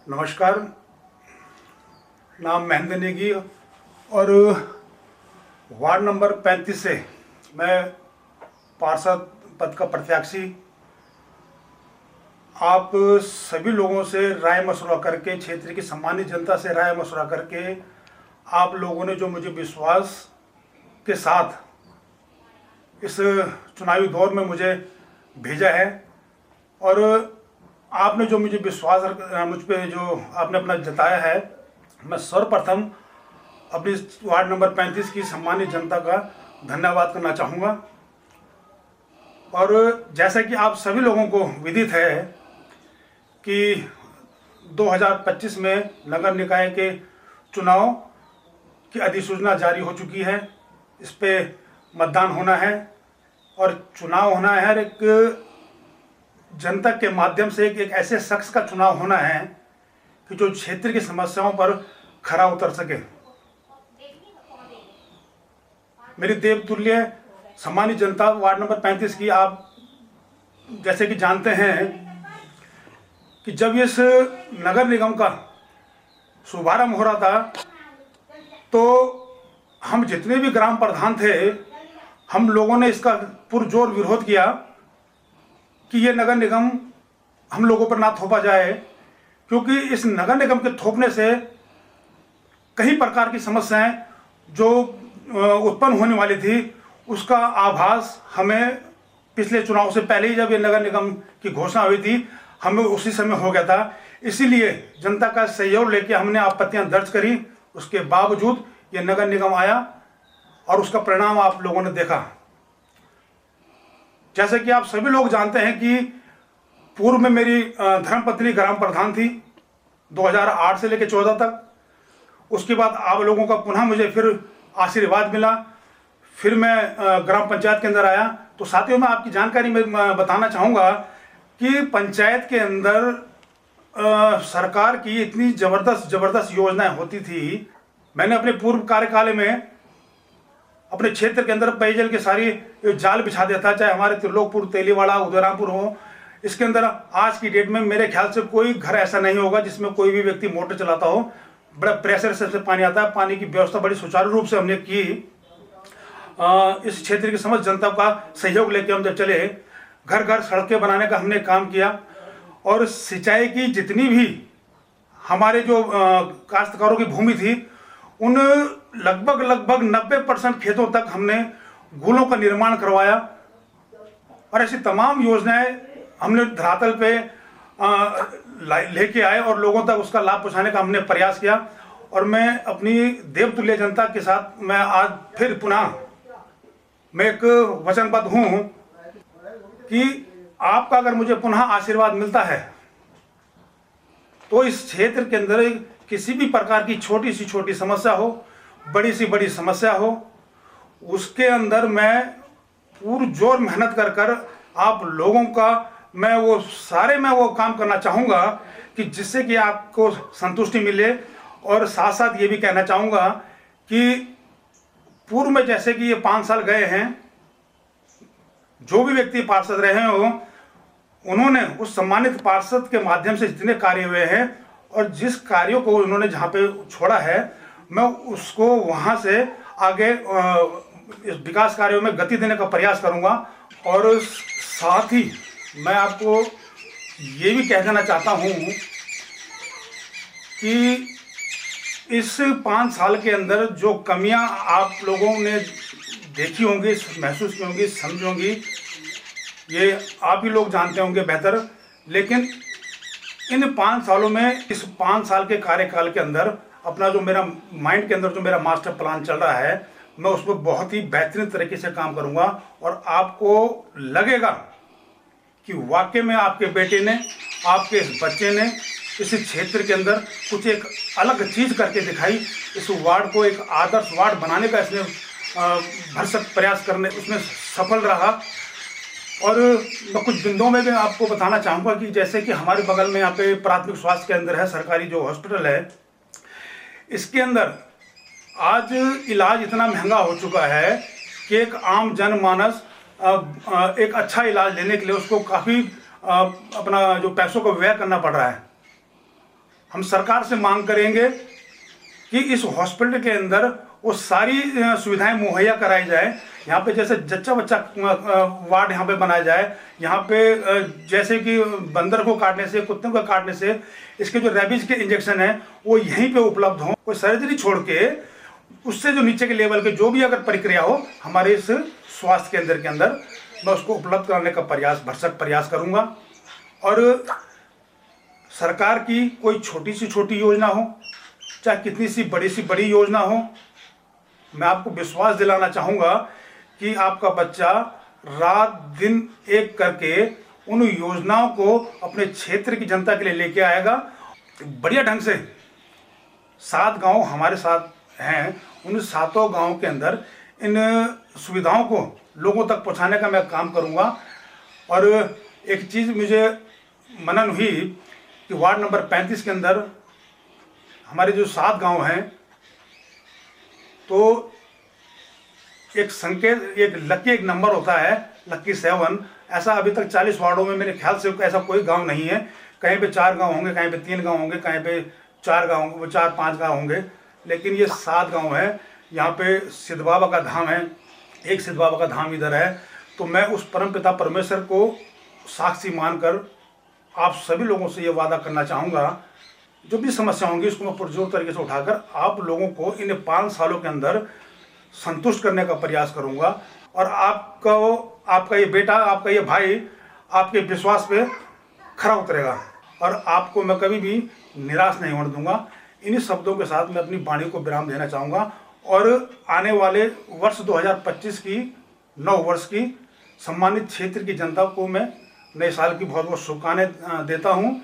नमस्कार। नाम महेंद्र नेगी और वार्ड नंबर 35 से मैं पार्षद पद का प्रत्याशी। आप सभी लोगों से राय मशवरा करके, क्षेत्र की सम्मानित जनता से राय मशवरा करके आप लोगों ने जो मुझे विश्वास के साथ इस चुनावी दौर में मुझे भेजा है और आपने जो मुझे विश्वास मुझ पे जो आपने अपना जताया है, मैं सर्वप्रथम अपनी वार्ड नंबर 35 की सम्मानित जनता का धन्यवाद करना चाहूँगा। और जैसा कि आप सभी लोगों को विदित है कि 2025 में नगर निकाय के चुनाव की अधिसूचना जारी हो चुकी है। इस पे मतदान होना है और चुनाव होना है। एक जनता के माध्यम से एक ऐसे शख्स का चुनाव होना है कि जो क्षेत्र की समस्याओं पर खरा उतर सके। मेरी देवतुल्य सम्मानित जनता वार्ड नंबर 35 की, आप जैसे कि जानते हैं कि जब इस नगर निगम का शुभारंभ हो रहा था तो हम जितने भी ग्राम प्रधान थे, हम लोगों ने इसका पुरजोर विरोध किया कि ये नगर निगम हम लोगों पर ना थोपा जाए, क्योंकि इस नगर निगम के थोपने से कई प्रकार की समस्याएं जो उत्पन्न होने वाली थी उसका आभास हमें पिछले चुनाव से पहले ही, जब ये नगर निगम की घोषणा हुई थी, हमें उसी समय हो गया था। इसीलिए जनता का सहयोग लेके हमने आपत्तियां दर्ज करी। उसके बावजूद ये नगर निगम आया और उसका परिणाम आप लोगों ने देखा। जैसे कि आप सभी लोग जानते हैं कि पूर्व में मेरी धर्मपत्नी ग्राम प्रधान थी 2008 से लेकर 14 तक। उसके बाद आप लोगों का पुनः मुझे फिर आशीर्वाद मिला, फिर मैं ग्राम पंचायत के अंदर आया। तो साथियों, मैं आपकी जानकारी में बताना चाहूँगा कि पंचायत के अंदर सरकार की इतनी ज़बरदस्त योजनाएं होती थी। मैंने अपने पूर्व कार्यकाल में अपने क्षेत्र के अंदर पेयजल के सारी जाल बिछा दिया था, चाहे हमारे त्रिलोकपुर, तेलीवाड़ा, उदयरामपुर हो। इसके अंदर आज की डेट में मेरे ख्याल से कोई घर ऐसा नहीं होगा जिसमें कोई भी व्यक्ति मोटर चलाता हो। बड़ा प्रेशर से पानी आता है। पानी की व्यवस्था बड़ी सुचारू रूप से हमने की। इस क्षेत्र की समस्त जनता का सहयोग लेके हम जब चले, घर घर सड़कें बनाने का हमने काम किया और सिंचाई की जितनी भी हमारे जो काश्तकारों की भूमि थी, उन लगभग 90% खेतों तक हमने गुलों का निर्माण करवाया। और ऐसी तमाम योजनाएं हमने धरातल पे लेके आए और लोगों तक उसका लाभ पहुंचाने का हमने प्रयास किया। और मैं अपनी देवतुल्य जनता के साथ मैं आज फिर पुनः मैं एक वचनबद्ध हूं कि आपका अगर मुझे पुनः आशीर्वाद मिलता है तो इस क्षेत्र के अंदर किसी भी प्रकार की छोटी सी छोटी समस्या हो, बड़ी सी बड़ी समस्या हो, उसके अंदर मैं पुरजोर मेहनत कर आप लोगों का मैं वो काम करना चाहूँगा कि जिससे कि आपको संतुष्टि मिले। और साथ साथ ये भी कहना चाहूँगा कि पूर्व में जैसे कि ये 5 साल गए हैं, जो भी व्यक्ति पार्षद रहे हो, उन्होंने उस सम्मानित पार्षद के माध्यम से जितने कार्य हुए हैं और जिस कार्यों को उन्होंने जहाँ पे छोड़ा है, मैं उसको वहाँ से आगे इस विकास कार्यों में गति देने का प्रयास करूँगा। और साथ ही मैं आपको ये भी कह देना चाहता हूँ कि इस 5 साल के अंदर जो कमियां आप लोगों ने देखी होंगी, महसूस की होंगी, समझी होंगी, ये आप ही लोग जानते होंगे बेहतर। लेकिन इन 5 सालों में, इस 5 साल के कार्यकाल के अंदर अपना जो मेरा माइंड के अंदर जो मेरा मास्टर प्लान चल रहा है, मैं उस पर बहुत ही बेहतरीन तरीके से काम करूंगा। और आपको लगेगा कि वाकई में आपके बेटे ने, आपके इस बच्चे ने इस क्षेत्र के अंदर कुछ एक अलग चीज़ करके दिखाई। इस वार्ड को एक आदर्श वार्ड बनाने का इसने भरसक प्रयास करने उसमें सफल रहा। और मैं कुछ बिंदुओं में भी आपको बताना चाहूँगा कि जैसे कि हमारे बगल में यहाँ पे प्राथमिक स्वास्थ्य केंद्र है, सरकारी जो हॉस्पिटल है, इसके अंदर आज इलाज इतना महंगा हो चुका है कि एक आम जनमानस एक अच्छा इलाज लेने के लिए उसको काफ़ी अपना जो पैसों का व्यय करना पड़ रहा है। हम सरकार से मांग करेंगे कि इस हॉस्पिटल के अंदर वो सारी सुविधाएं मुहैया कराई जाए। यहाँ पे जैसे जच्चा बच्चा वार्ड यहाँ पे बनाया जाए। यहाँ पे जैसे कि बंदर को काटने से, कुत्ते को काटने से इसके जो रेबीज के इंजेक्शन है वो यहीं पे उपलब्ध हो। कोई सर्जरी छोड़ के उससे जो नीचे के लेवल के जो भी अगर प्रक्रिया हो हमारे इस स्वास्थ्य केंद्र के अंदर, मैं उसको उपलब्ध कराने का भरसक प्रयास करूँगा। और सरकार की कोई छोटी सी छोटी योजना हो, चाहे कितनी सी बड़ी योजना हो, मैं आपको विश्वास दिलाना चाहूँगा कि आपका बच्चा रात दिन एक करके उन योजनाओं को अपने क्षेत्र की जनता के लिए लेके आएगा। बढ़िया ढंग से 7 गांव हमारे साथ हैं, उन 7 गांवों के अंदर इन सुविधाओं को लोगों तक पहुंचाने का मैं काम करूंगा। और एक चीज़ मुझे मनन हुई कि वार्ड नंबर 35 के अंदर हमारे जो 7 गांव हैं, तो एक संकेत, एक लकी नंबर होता है, लकी 7। ऐसा अभी तक 40 वार्डों में मेरे ख्याल से ऐसा कोई गांव नहीं है। कहीं पे 4 गांव होंगे, कहीं पे 3 गांव होंगे, कहीं पे 4-5 गांव होंगे, लेकिन ये 7 गांव है। यहाँ पे सिद्ध बाबा का धाम है, एक सिद्ध बाबा का धाम इधर है। तो मैं उस परमपिता परमेश्वर को साक्षी मानकर आप सभी लोगों से ये वादा करना चाहूँगा, जो भी समस्या होंगी उसको मैं पुरजोर तरीके से उठाकर आप लोगों को इन 5 सालों के अंदर संतुष्ट करने का प्रयास करूंगा। और आपका ये बेटा, आपका ये भाई आपके विश्वास पे खरा उतरेगा और आपको मैं कभी भी निराश नहीं होने दूंगा। इन्हीं शब्दों के साथ मैं अपनी वाणी को विराम देना चाहूँगा और आने वाले वर्ष 2025 की नव वर्ष की सम्मानित क्षेत्र की जनता को मैं नए साल की बहुत बहुत शुभकामनाएं देता हूँ।